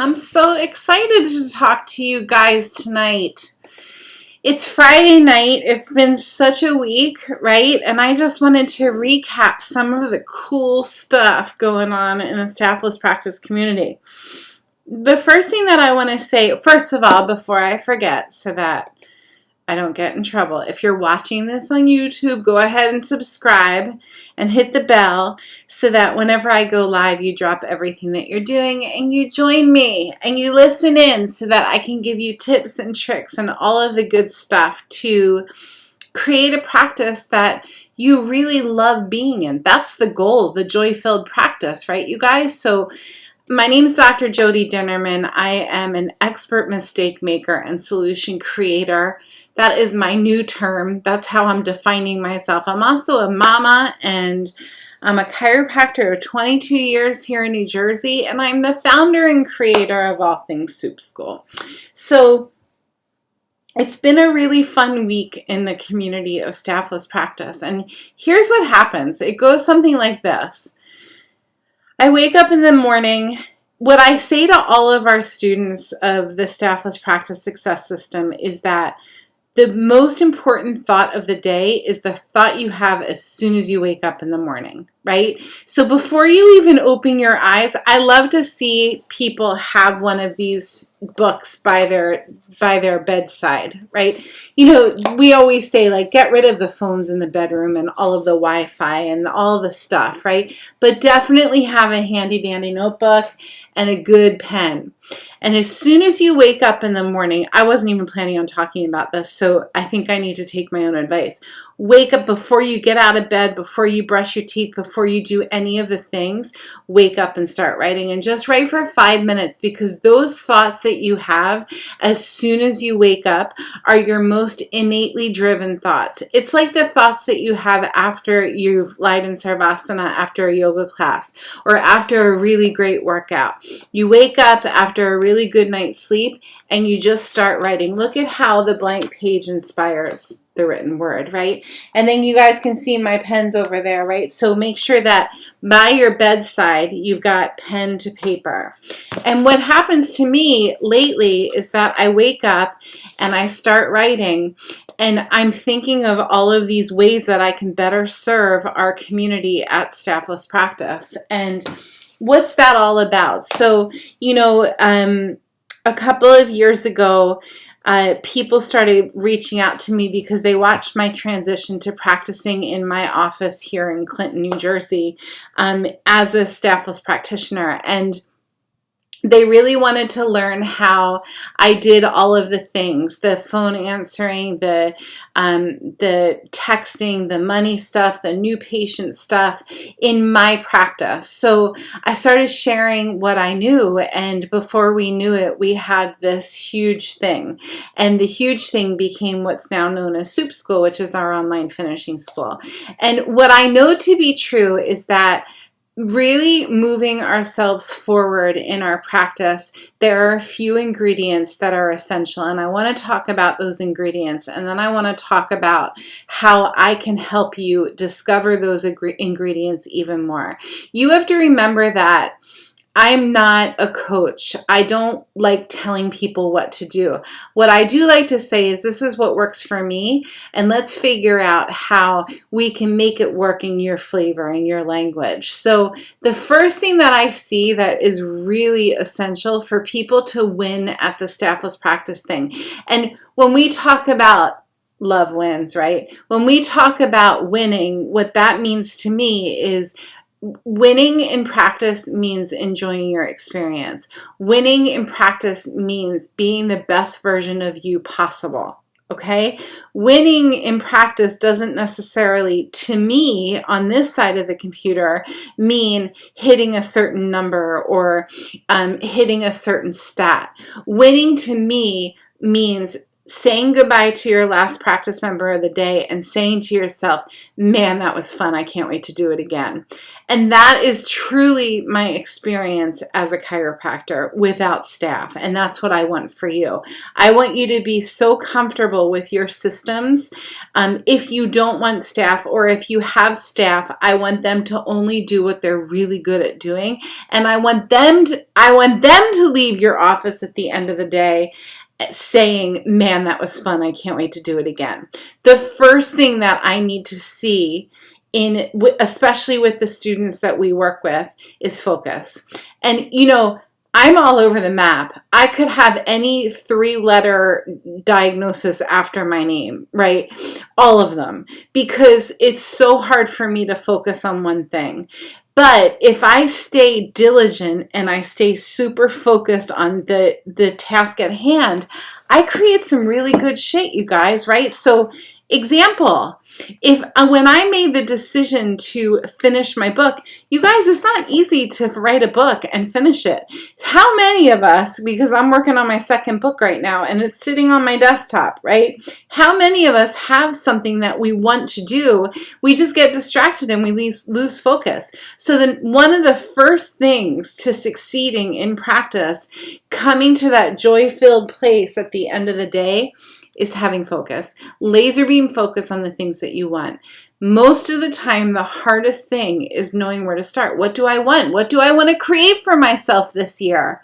I'm so excited to talk to you guys tonight. It's Friday night. It's been such a week, right? And I just wanted to recap some of the cool stuff going on in the Staffless Practice community. The first thing that I want to say, first of all, before I forget, so that I don't get in trouble. If you're watching this on YouTube, go ahead and subscribe and hit the bell so that whenever I go live, you drop everything that you're doing and you join me and you listen in so that I can give you tips and tricks and all of the good stuff to create a practice that you really love being in. That's the goal, the joy-filled practice, right, you guys? So my name is Dr. Jody Dinnerman. I am an expert mistake maker and solution creator. That is my new term. That's how I'm defining myself. I'm also a mama, and I'm a chiropractor of 22 years here in New Jersey, and I'm the founder and creator of All Things Soup School. So it's been a really fun week in the community of Staffless Practice, and here's what happens. It goes something like this. I wake up in the morning. What I say to all of our students of the Staffless Practice Success System is that the most important thought of the day is the thought you have as soon as you wake up in the morning, right? So before you even open your eyes, I love to see people have one of these books by their bedside, right? You know, we always say, like, get rid of the phones in the bedroom and all of the Wi-Fi and all the stuff, right? But definitely have a handy dandy notebook and a good pen. And as soon as you wake up in the morning, I wasn't even planning on talking about this, so I think I need to take my own advice. Wake up before you get out of bed, before you brush your teeth, before you do any of the things, wake up and start writing. And just write for 5 minutes, because those thoughts that you have as soon as you wake up are your most innately driven thoughts. It's like the thoughts that you have after you've lied in Savasana after a yoga class or after a really great workout. You wake up after a really good night's sleep and you just start writing. Look at how the blank page inspires the written word, right? And then you guys can see my pens over there, right? So make sure that by your bedside, you've got pen to paper. And what happens to me lately is that I wake up and I start writing, and I'm thinking of all of these ways that I can better serve our community at Staffless Practice. And what's that all about? So, you know, a couple of years ago, people started reaching out to me because they watched my transition to practicing in my office here in Clinton, New Jersey, as a staffless practitioner. And they really wanted to learn how I did all of the things, the phone answering, the texting, the money stuff, the new patient stuff in my practice. So I started sharing what I knew, and before we knew it, we had this huge thing. And the huge thing became what's now known as Soup School, which is our online finishing school. And what I know to be true is that really moving ourselves forward in our practice, there are a few ingredients that are essential, and I want to talk about those ingredients, and then I want to talk about how I can help you discover those ingredients even more. You have to remember that I'm not a coach. I don't like telling people what to do. What I do like to say is, this is what works for me, and let's figure out how we can make it work in your flavor and your language. So the first thing that I see that is really essential for people to win at the Staffless Practice thing, and when we talk about love wins, right? When we talk about winning, what that means to me is winning in practice means enjoying your experience. Winning in practice means being the best version of you possible. Okay? Winning in practice doesn't necessarily, to me, on this side of the computer, mean hitting a certain number or hitting a certain stat. Winning to me means saying goodbye to your last practice member of the day and saying to yourself, man, that was fun. I can't wait to do it again. And that is truly my experience as a chiropractor without staff. And that's what I want for you. I want you to be so comfortable with your systems. If you don't want staff, or if you have staff, I want them to only do what they're really good at doing. And I want them to leave your office at the end of the day saying, man, that was fun. I can't wait to do it again. The first thing that I need to see, especially with the students that we work with, is focus. And you know, I'm all over the map. I could have any 3-letter diagnosis after my name, right? All of them, because it's so hard for me to focus on one thing. But if I stay diligent and I stay super focused on the task at hand, I create some really good shit, you guys, right? So, example, when I made the decision to finish my book, you guys, it's not easy to write a book and finish it. How many of us, because I'm working on my second book right now and it's sitting on my desktop, right? How many of us have something that we want to do? We just get distracted and we lose focus. So then one of the first things to succeeding in practice, coming to that joy-filled place at the end of the day, is having focus. Laser beam focus on the things that you want. Most of the time, the hardest thing is knowing where to start. What do I want? What do I want to create for myself this year?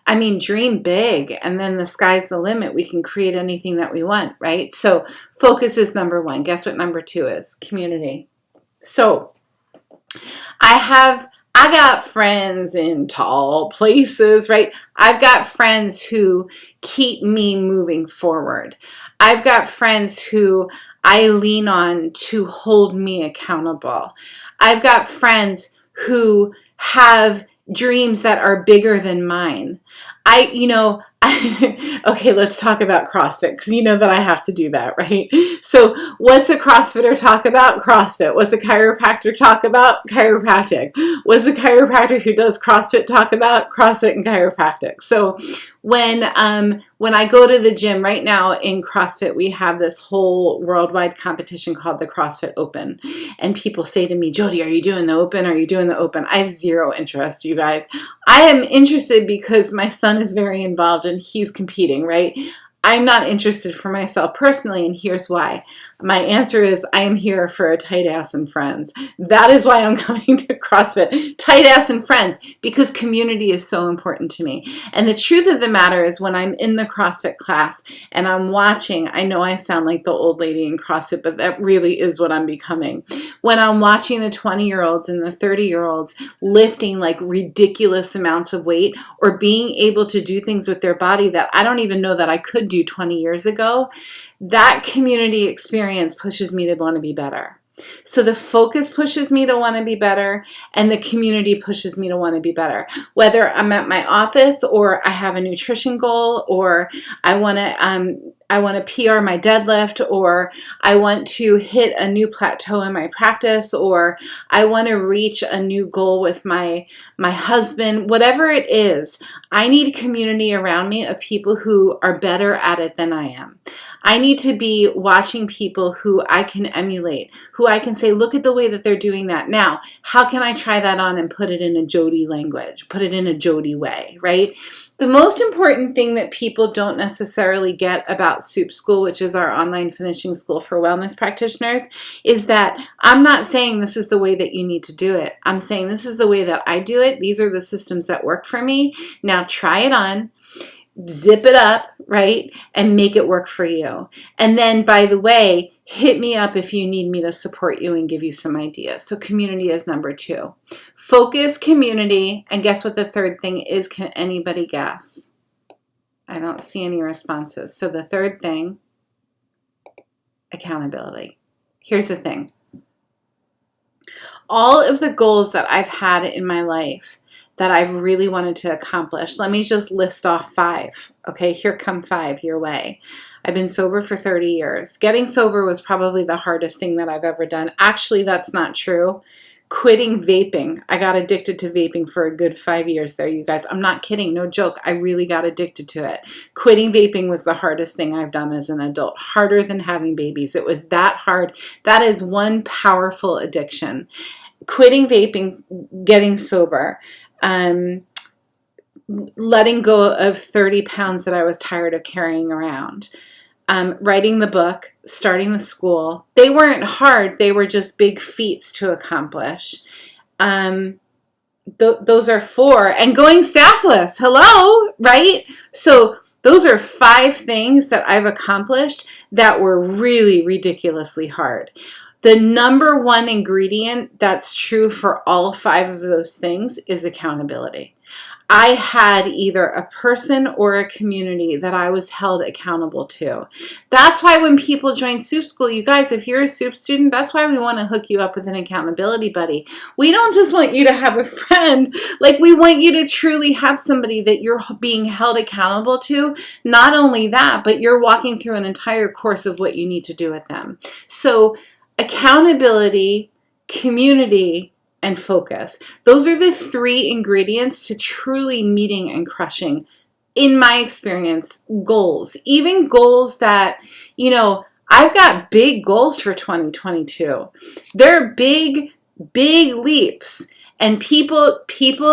I mean, dream big, and then the sky's the limit. We can create anything that we want, right? So focus is number 1. Guess what number 2 is? Community. So I got friends in tall places, right? I've got friends who keep me moving forward. I've got friends who I lean on to hold me accountable. I've got friends who have dreams that are bigger than mine. Okay, let's talk about CrossFit, because you know that I have to do that, right? So what's a CrossFitter talk about? CrossFit. What's a chiropractor talk about? Chiropractic. What's a chiropractor who does CrossFit talk about? CrossFit and chiropractic. So when I go to the gym right now in CrossFit, we have this whole worldwide competition called the CrossFit Open. And people say to me, Jody, are you doing the Open? Are you doing the Open? I have zero interest, you guys. I am interested because my son is very involved and he's competing, right? I'm not interested for myself personally, and here's why. My answer is I am here for a tight ass and friends. That is why I'm coming to CrossFit. Tight ass and friends, because community is so important to me. And the truth of the matter is when I'm in the CrossFit class and I'm watching, I know I sound like the old lady in CrossFit, but that really is what I'm becoming. When I'm watching the 20-year-olds and the 30-year-olds lifting like ridiculous amounts of weight or being able to do things with their body that I don't even know that I could do 20 years ago, that community experience pushes me to want to be better. So the focus pushes me to want to be better, and the community pushes me to want to be better. Whether I'm at my office, or I have a nutrition goal, or I want to PR my deadlift, or I want to hit a new plateau in my practice, or I want to reach a new goal with my husband, whatever it is, I need community around me of people who are better at it than I am. I need to be watching people who I can emulate, who I can say, look at the way that they're doing that. Now, how can I try that on and put it in a Jody language, put it in a Jody way, right? The most important thing that people don't necessarily get about Soup School, which is our online finishing school for wellness practitioners, is that I'm not saying this is the way that you need to do it. I'm saying this is the way that I do it. These are the systems that work for me. Now try it on. Zip it up, right? And make it work for you. And then, by the way, hit me up if you need me to support you and give you some ideas. So community is number 2. Focus, community, and guess what the third thing is? Can anybody guess? I don't see any responses. So the third thing, accountability. Here's the thing. All of the goals that I've had in my life that I've really wanted to accomplish. Let me just list off 5. Okay, here come 5 your way. I've been sober for 30 years. Getting sober was probably the hardest thing that I've ever done. Actually, that's not true. Quitting vaping. I got addicted to vaping for a good 5 years there, you guys. I'm not kidding. No joke. I really got addicted to it. Quitting vaping was the hardest thing I've done as an adult. Harder than having babies. It was that hard. That is one powerful addiction. Quitting vaping, getting sober, letting go of 30 pounds that I was tired of carrying around. Writing the book, starting the school. They weren't hard. They were just big feats to accomplish. Those are 4. And going staffless. Hello, right? So those are 5 things that I've accomplished that were really ridiculously hard. The number one ingredient that's true for all 5 of those things is accountability. I had either a person or a community that I was held accountable to. That's why when people join Soup School, you guys, if you're a Soup student, that's why we want to hook you up with an accountability buddy. We don't just want you to have a friend. Like, we want you to truly have somebody that you're being held accountable to. Not only that, but you're walking through an entire course of what you need to do with them. So accountability, community, and focus. Those are the 3 ingredients to truly meeting and crushing, in my experience, goals. Even goals that, you know, I've got big goals for 2022. They're big, big leaps. And people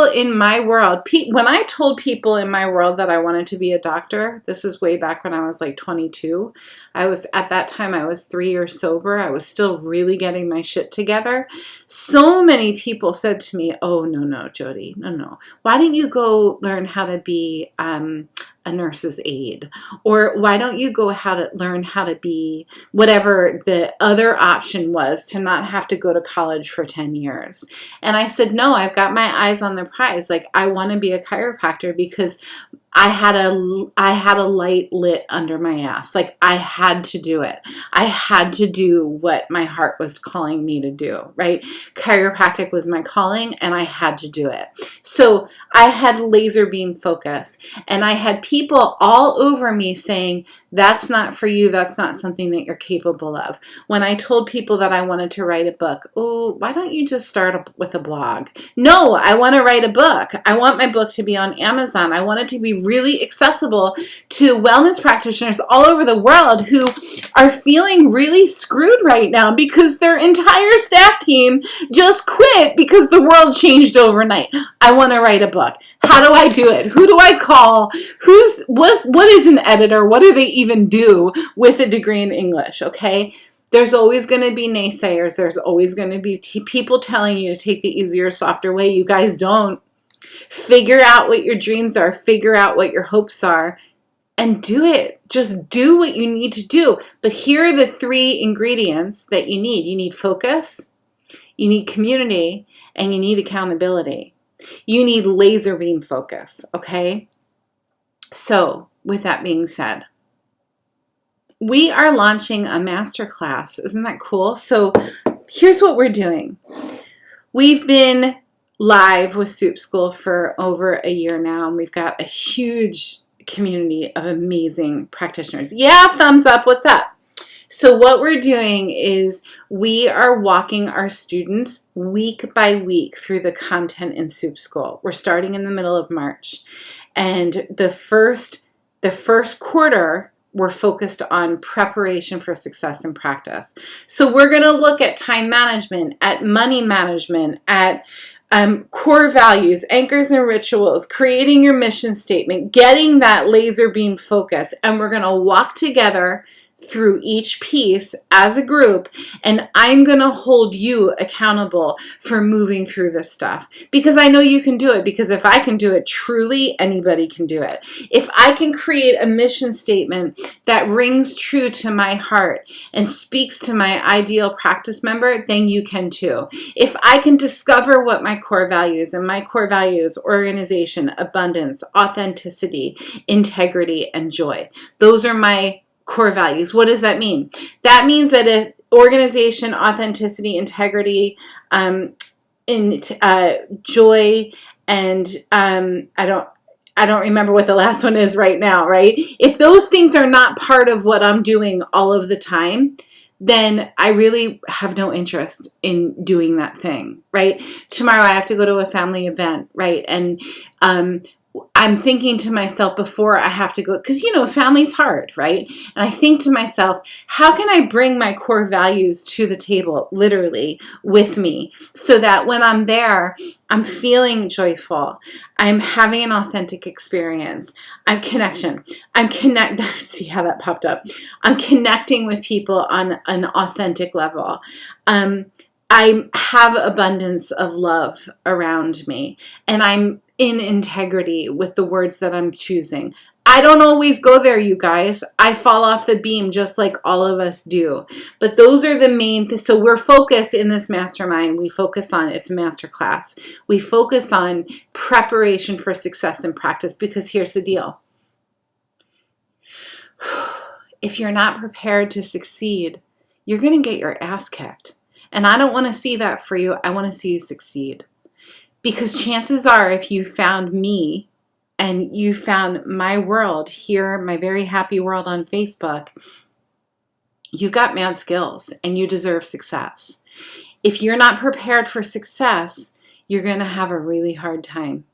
in my world, when I told people in my world that I wanted to be a doctor, this is way back when I was like 22. At that time, I was 3 years sober. I was still really getting my shit together. So many people said to me, oh, no, Jody, no. Why don't you go learn how to be a nurse's aide? Or why don't you go learn how to be whatever the other option was, to not have to go to college for 10 years? And I said, no, I've got my eyes on the prize. Like, I want to be a chiropractor because I had a light lit under my ass. Like, I had to do it. I had to do what my heart was calling me to do, right? Chiropractic was my calling, and I had to do it. So I had laser beam focus, and I had people all over me saying, that's not for you. That's not something that you're capable of. When I told people that I wanted to write a book, oh, why don't you just start with a blog? No, I want to write a book. I want my book to be on Amazon. I want it to be really accessible to wellness practitioners all over the world who are feeling really screwed right now because their entire staff team just quit because the world changed overnight. I want to write a book. How do I do it? Who do I call? What is an editor? What do they even do with a degree in English? Okay. There's always going to be naysayers. There's always going to be people telling you to take the easier, softer way. You guys don't. Figure out what your dreams are. Figure out what your hopes are. And do it. Just do what you need to do. But here are the 3 ingredients that you need. You need focus, you need community, and you need accountability. You need laser beam focus, okay? So, with that being said, we are launching a masterclass. Isn't that cool? So, here's what we're doing. We've been live with Soup School for over a year now, and we've got a huge community of amazing practitioners. Yeah, thumbs up. What's up? So what we're doing is we are walking our students week by week through the content in Soup School. We're starting in the middle of March. And the first quarter, we're focused on preparation for success in practice. So we're going to look at time management, at money management, at core values, anchors and rituals, creating your mission statement, getting that laser beam focus. And we're going to walk together through each piece as a group, and I'm going to hold you accountable for moving through this stuff, because I know you can do it, because if I can do it, truly anybody can do it. If I can create a mission statement that rings true to my heart and speaks to my ideal practice member, then you can too. If I can discover what my core values, and my core values, organization, abundance, authenticity, integrity, and joy. Those are my core values. What does that mean? That means that if organization, authenticity, integrity, joy, and I don't remember what the last one is right now, right? If those things are not part of what I'm doing all of the time, then I really have no interest in doing that thing, right? Tomorrow I have to go to a family event, right? And I'm thinking to myself before I have to go, because, family's hard, right? And I think to myself, how can I bring my core values to the table, literally, with me, so that when I'm there, I'm feeling joyful. I'm having an authentic experience. See how that popped up. I'm connecting with people on an authentic level. I have abundance of love around me, and I'm in integrity with the words that I'm choosing. I don't always go there, you guys. I fall off the beam just like all of us do. But those are the main things. So we're focused in this mastermind. We focus on, it's a masterclass. We focus on preparation for success in practice, because here's the deal. If you're not prepared to succeed, you're going to get your ass kicked. And I don't want to see that for you. I want to see you succeed. Because chances are, if you found me and you found my world here, my very happy world on Facebook, you got mad skills and you deserve success. If you're not prepared for success, you're going to have a really hard time.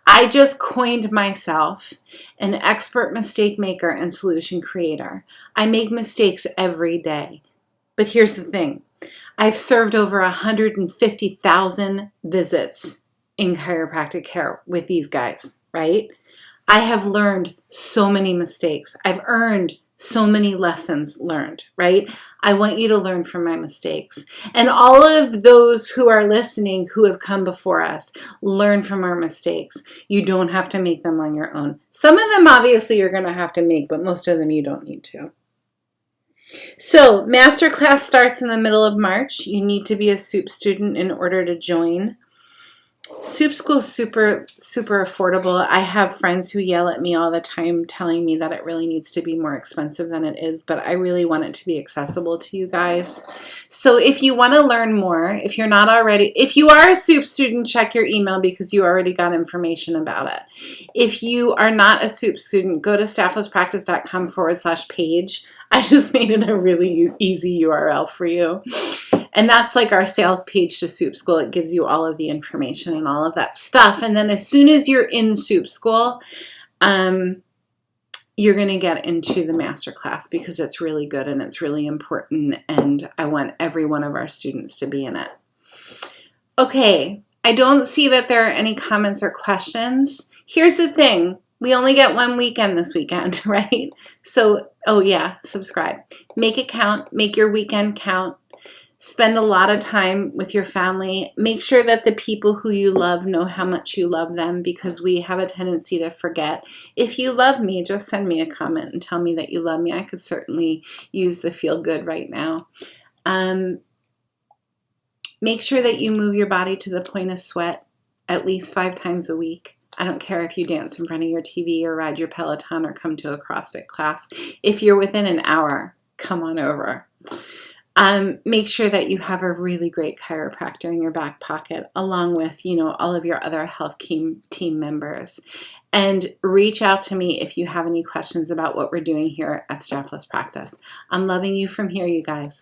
I just coined myself an expert mistake maker and solution creator. I make mistakes every day. But here's the thing. I've served over 150,000 visits in chiropractic care with these guys, right? I have learned so many mistakes. I've earned so many lessons learned, right? I want you to learn from my mistakes. And all of those who are listening who have come before us, learn from our mistakes. You don't have to make them on your own. Some of them obviously you're going to have to make, but most of them you don't need to. So, Masterclass starts in the middle of March. You need to be a SOUP student in order to join. SOUP School is super, super affordable. I have friends who yell at me all the time telling me that it really needs to be more expensive than it is, but I really want it to be accessible to you guys. So if you want to learn more, if you are a SOUP student, check your email because you already got information about it. If you are not a SOUP student, go to stafflesspractice.com/page. I just made it a really easy URL for you. And that's like our sales page to SOUP School. It gives you all of the information and all of that stuff. And then as soon as you're in SOUP School, you're going to get into the masterclass because it's really good and it's really important. And I want every one of our students to be in it. Okay, I don't see that there are any comments or questions. Here's the thing. We only get one weekend this weekend, right? So, oh yeah, subscribe. Make it count. Make your weekend count. Spend a lot of time with your family. Make sure that the people who you love know how much you love them, because we have a tendency to forget. If you love me, just send me a comment and tell me that you love me. I could certainly use the feel good right now. Make sure that you move your body to the point of sweat at least 5 times a week. I don't care if you dance in front of your TV or ride your Peloton or come to a CrossFit class. If you're within an hour, come on over. Make sure that you have a really great chiropractor in your back pocket, along with, all of your other health team members. And reach out to me if you have any questions about what we're doing here at Staffless Practice. I'm loving you from here, you guys.